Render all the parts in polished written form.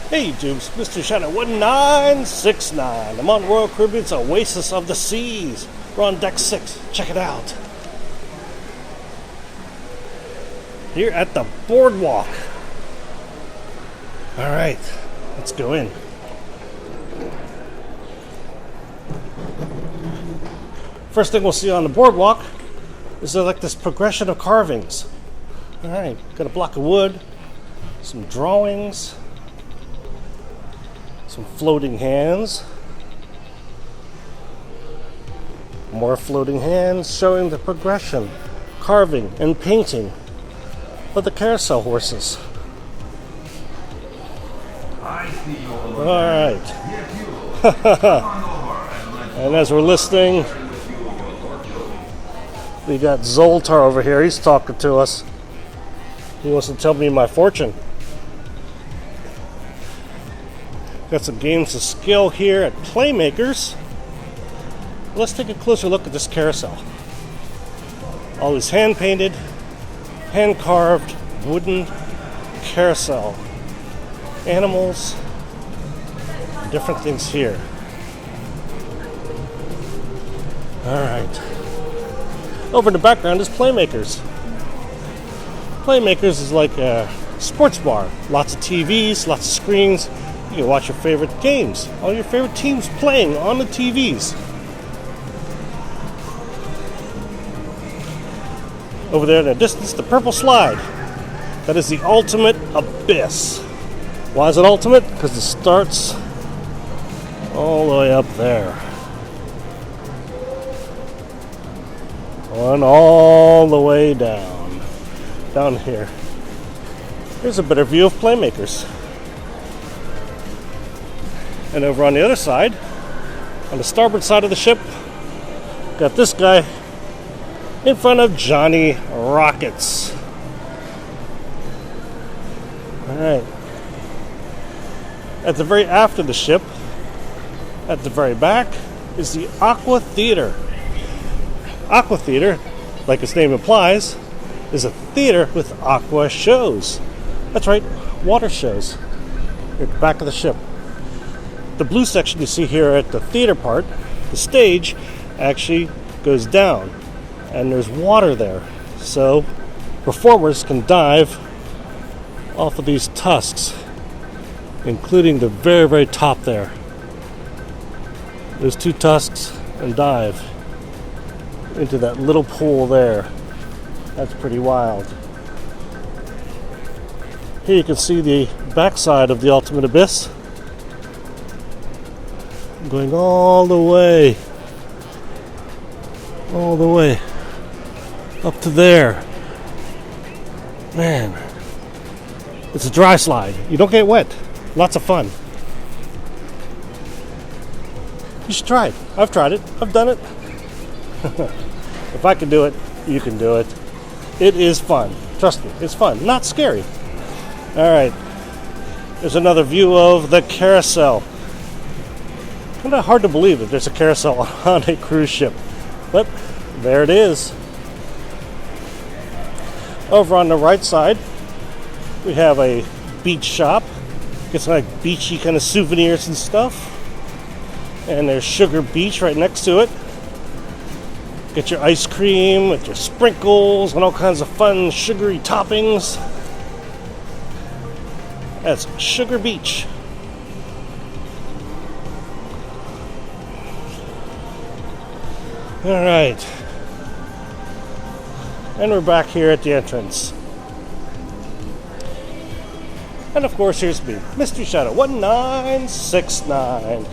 Hey Dukes, Mr. Shadow 1969. I'm on Royal Caribbean's Oasis of the Seas. We're on deck 6. Check it out. Here at the Boardwalk. Alright, let's go in. First thing we'll see on the Boardwalk is like this progression of carvings. Alright, got a block of wood, some drawings, some floating hands, more floating hands showing the progression, carving, and painting of the carousel horses. Alright. And as we're listening, we got Zoltar over here. He's talking to us. He wants to tell me my fortune. Got some games of skill here at Playmakers. Let's take a closer look at this carousel. All these hand-painted, hand-carved wooden carousel. Animals, different things here. Alright. Over in the background is Playmakers. Playmakers is like a sports bar. Lots of TVs, lots of screens. You can watch your favorite games. All your favorite teams playing on the TVs. Over there in the distance, the purple slide. That is the ultimate abyss. Why is it ultimate? Because it starts all the way up there. And all the way down here. Here's a better view of Playmakers. And over on the other side, on the starboard side of the ship, got this guy in front of Johnny Rockets. Alright. At the very aft of the ship, at the very back, is the Aqua Theater. Aqua Theater, like its name implies, is a theater with aqua shows. That's right, water shows. At the back of the ship. The blue section you see here at the theater part, the stage, actually goes down. And there's water there. So performers can dive off of these tusks, including the very, very top there. There's two tusks and dive into that little pool there. That's pretty wild. Here you can see the backside of the Ultimate Abyss, going all the way up to there. Man, it's a dry slide. You don't get wet. Lots of fun. You should try it. I've tried it. I've done it. If I can do it, you can do it. It is fun. Trust me, it's fun. Not scary. Alright. There's another view of the carousel. Kind of hard to believe that there's a carousel on a cruise ship. But there it is. Over on the right side, we have a beach shop. Get some like beachy kind of souvenirs and stuff. And there's Sugar Beach right next to it. Get your ice cream with your sprinkles and all kinds of fun sugary toppings. That's Sugar Beach. Alright. And we're back here at the entrance. And of course, here's me, Mr. Shadow 1969.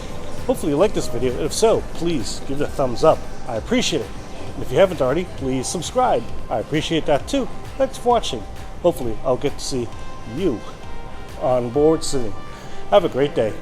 Hopefully you like this video. If so, please give it a thumbs up. I appreciate it. And if you haven't already, please subscribe. I appreciate that too. Thanks for watching. Hopefully I'll get to see you on board soon. Have a great day.